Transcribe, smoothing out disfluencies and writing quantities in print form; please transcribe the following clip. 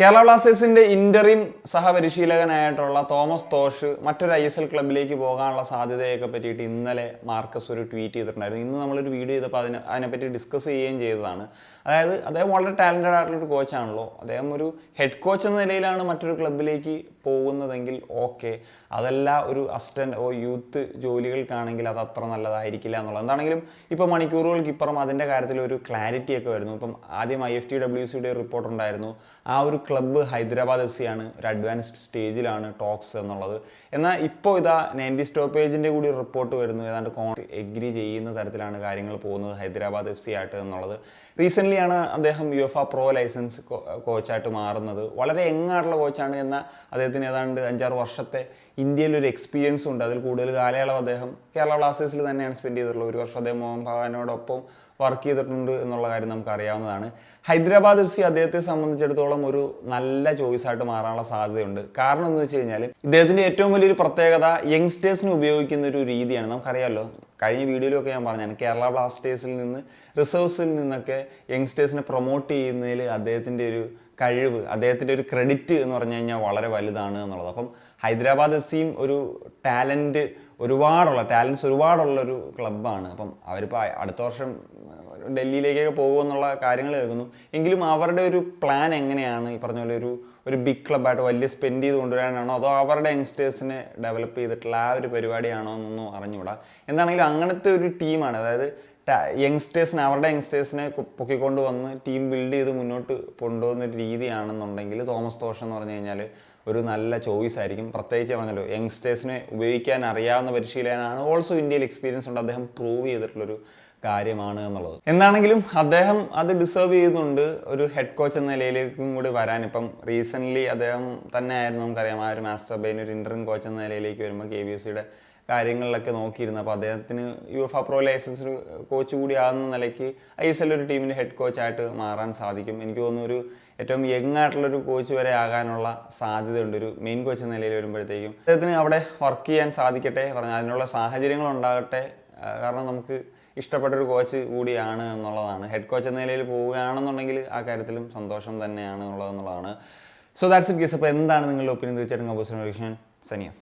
കേരള ബ്ലാസ്റ്റേഴ്സിന്റെ interim സഹപരിശീലകനായിട്ടുള്ള Thomas തോഷ് മറ്റൊരു ISL ക്ലബിലേക്ക് പോകാനുള്ള സാധ്യതയൊക്കെ പറ്റിയിട്ട് ഇന്നലെ മാർക്കസ് ഒരു ട്വീറ്റ് ചെയ്തിട്ടുണ്ടായിരുന്നു. ഇന്ന് നമ്മളൊരു വീഡിയോ ചെയ്തപ്പോൾ അതിനെപ്പറ്റി ഡിസ്കസ് ചെയ്യുകയും ചെയ്തതാണ്. അതായത് അദ്ദേഹം വളരെ ടാലൻറ്റഡ് ആയിട്ടുള്ളൊരു കോച്ചാണല്ലോ. അദ്ദേഹം ഒരു ഹെഡ് കോച്ച് എന്ന നിലയിലാണ് മറ്റൊരു ക്ലബിലേക്ക് പോകുന്നതെങ്കിൽ ഓക്കെ, അതല്ല ഒരു അസിസ്റ്റന്റ് യൂത്ത് ജോലികൾക്കാണെങ്കിൽ അത് അത്ര നല്ലതായിരിക്കില്ല എന്നുള്ളത്. എന്താണെങ്കിലും ഇപ്പോൾ മണിക്കൂറുകൾക്കിപ്പുറം അതിൻ്റെ കാര്യത്തിൽ ഒരു ക്ലാരിറ്റി ഒക്കെ വരുന്നു. ഇപ്പം ആദ്യം IFTWCയുടെ റിപ്പോർട്ട് ഉണ്ടായിരുന്നു, ആ ഒരു ക്ലബ്ബ് ഹൈദരാബാദ് FC ആണ്, ഒരു അഡ്വാൻസ്ഡ് സ്റ്റേജിലാണ് ടോക്സ് എന്നുള്ളത്. എന്നാൽ ഇപ്പോൾ ഇതാ 90 സ്റ്റോപ്പേജിൻ്റെ കൂടി റിപ്പോർട്ട് വരുന്നു, ഏതാണ്ട് എഗ്രി ചെയ്യുന്ന തരത്തിലാണ് കാര്യങ്ങൾ പോകുന്നത് ഹൈദരാബാദ് FC ആയിട്ട് എന്നുള്ളത്. റീസെൻ്റ്ലിയാണ് അദ്ദേഹം UEFA പ്രോ ലൈസൻസ് കോച്ചായിട്ട് മാറുന്നത്. വളരെ യങ്ങായിട്ടുള്ള കോച്ചാണ്, എന്നാൽ അദ്ദേഹത്തിന് ഏതാണ്ട് 5-6 വർഷത്തെ ഇന്ത്യയിലൊരു എക്സ്പീരിയൻസ് ഉണ്ട്. അതിൽ കൂടുതൽ കാലയളവ് അദ്ദേഹം കേരള ബ്ലാസ്റ്റേഴ്സിൽ തന്നെയാണ് സ്പെൻഡ് ചെയ്തിട്ടുള്ളത്. ഒരു വർഷം അദ്ദേഹം മോഹൻ ബഗാനോടൊപ്പം വർക്ക് ചെയ്തിട്ടുണ്ട് എന്നുള്ള കാര്യം നമുക്ക് അറിയാവുന്നതാണ്. ഹൈദരാബാദ് FC അദ്ദേഹത്തെ സംബന്ധിച്ചിടത്തോളം ഒരു നല്ല ചോയ്സായിട്ട് മാറാനുള്ള സാധ്യതയുണ്ട്. കാരണം എന്ന് വെച്ച് കഴിഞ്ഞാൽ ഇദ്ദേഹത്തിൻ്റെ ഏറ്റവും വലിയൊരു പ്രത്യേകത യങ്സ്റ്റേഴ്സിനെ ഉപയോഗിക്കുന്ന ഒരു രീതിയാണ്. നമുക്കറിയാമല്ലോ, കഴിഞ്ഞ വീഡിയോയിലൊക്കെ ഞാൻ പറഞ്ഞാണ്, കേരള ബ്ലാസ്റ്റേഴ്സിൽ നിന്ന് റിസർവ്സിൽ നിന്നൊക്കെ യങ്സ്റ്റേഴ്സിനെ പ്രൊമോട്ട് ചെയ്യുന്നതിൽ അദ്ദേഹത്തിൻ്റെ ഒരു കഴിവ്, അദ്ദേഹത്തിൻ്റെ ഒരു ക്രെഡിറ്റ് എന്ന് പറഞ്ഞു കഴിഞ്ഞാൽ വളരെ വലുതാണ് എന്നുള്ളത്. അപ്പം ഹൈദരാബാദ് FCയും ഒരു ടാലൻസ് ഒരുപാടുള്ളൊരു ക്ലബ്ബാണ്. അപ്പം അവരിപ്പോൾ അടുത്ത വർഷം ഡൽഹിയിലേക്കൊക്കെ പോകുമെന്നുള്ള കാര്യങ്ങൾ കേൾക്കുന്നു. എങ്കിലും അവരുടെ ഒരു പ്ലാൻ എങ്ങനെയാണ്, ഈ പറഞ്ഞ പോലെ ഒരു ബിഗ് ക്ലബ്ബായിട്ട് വലിയ സ്പെൻഡ് ചെയ്ത് കൊണ്ടുവരാനാണോ, അതോ അവരുടെ യങ്സ്റ്റേഴ്സിനെ ഡെവലപ്പ് ചെയ്തിട്ടുള്ള ആ ഒരു പരിപാടിയാണോ എന്നൊന്നും അറിഞ്ഞുകൂടാ. എന്താണെങ്കിലും അങ്ങനത്തെ ഒരു ടീമാണ്. അതായത് അവരുടെ യങ്സ്റ്റേഴ്സിനെ പൊക്കിക്കൊണ്ട് വന്ന് ടീം ബിൽഡ് ചെയ്ത് മുന്നോട്ട് കൊണ്ടുപോകുന്ന ഒരു രീതിയാണെന്നുണ്ടെങ്കിൽ തോമസ് തോഷ് എന്ന് പറഞ്ഞു കഴിഞ്ഞാൽ ഒരു നല്ല ചോയ്സ് ആയിരിക്കും. പ്രത്യേകിച്ച് പറഞ്ഞല്ലോ, യങ്സ്റ്റേഴ്സിനെ ഉപയോഗിക്കാൻ അറിയാവുന്ന പരിശീലകനാണ്. ഓൾസോ ഇന്ത്യയിൽ എക്സ്പീരിയൻസ് ഉണ്ട്, അദ്ദേഹം പ്രൂവ് ചെയ്തിട്ടുള്ളൊരു കാര്യമാണ് എന്നുള്ളത്. എന്താണെങ്കിലും അദ്ദേഹം അത് ഡിസേർവ് ചെയ്യുന്നുണ്ട്, ഒരു ഹെഡ് കോച്ച് എന്ന നിലയിലേക്കും കൂടി വരാൻ. ഇപ്പം റീസെൻ്റ്ലി അദ്ദേഹം തന്നെ ആയിരുന്നു, നമുക്കറിയാം, ആ ഒരു മാസ്റ്റർ ബെയിൻ ഒരു ഇൻ്ററിം കോച്ച് എന്ന നിലയിലേക്ക് വരുമ്പോൾ KBCയുടെ കാര്യങ്ങളിലൊക്കെ നോക്കിയിരുന്നു. അപ്പോൾ അദ്ദേഹത്തിന് UEFA പ്രോ ലൈസൻസ് കോച്ച് കൂടി ആകുന്ന നിലയ്ക്ക് ISL ഒരു ടീമിൻ്റെ ഹെഡ് കോച്ചായിട്ട് മാറാൻ സാധിക്കും. എനിക്ക് തോന്നുന്നു ഒരു ഏറ്റവും യങ് ആയിട്ടുള്ളൊരു കോച്ച് വരെ ആകാനുള്ള സാധ്യതയുണ്ട് ഒരു മെയിൻ കോച്ച് എന്ന നിലയിൽ വരുമ്പോഴത്തേക്കും. അദ്ദേഹത്തിന് അവിടെ വർക്ക് ചെയ്യാൻ സാധിക്കട്ടെ, അതിനുള്ള സാഹചര്യങ്ങൾ ഉണ്ടാകട്ടെ. കാരണം നമുക്ക് ഇഷ്ടപ്പെട്ടൊരു കോച്ച് കൂടിയാണ് എന്നുള്ളതാണ്. ഹെഡ് കോച്ച് എന്ന നിലയിൽ പോവുകയാണെന്നുണ്ടെങ്കിൽ ആ കാര്യത്തിലും സന്തോഷം തന്നെയാണ് എന്നുള്ളതാണ്. So that's it guys. അപ്പോൾ എന്താണ് നിങ്ങളുടെ ഒപ്പീനിയൻ? തീർച്ചയായിട്ടും കമ്പോസിഷൻ സനിയ.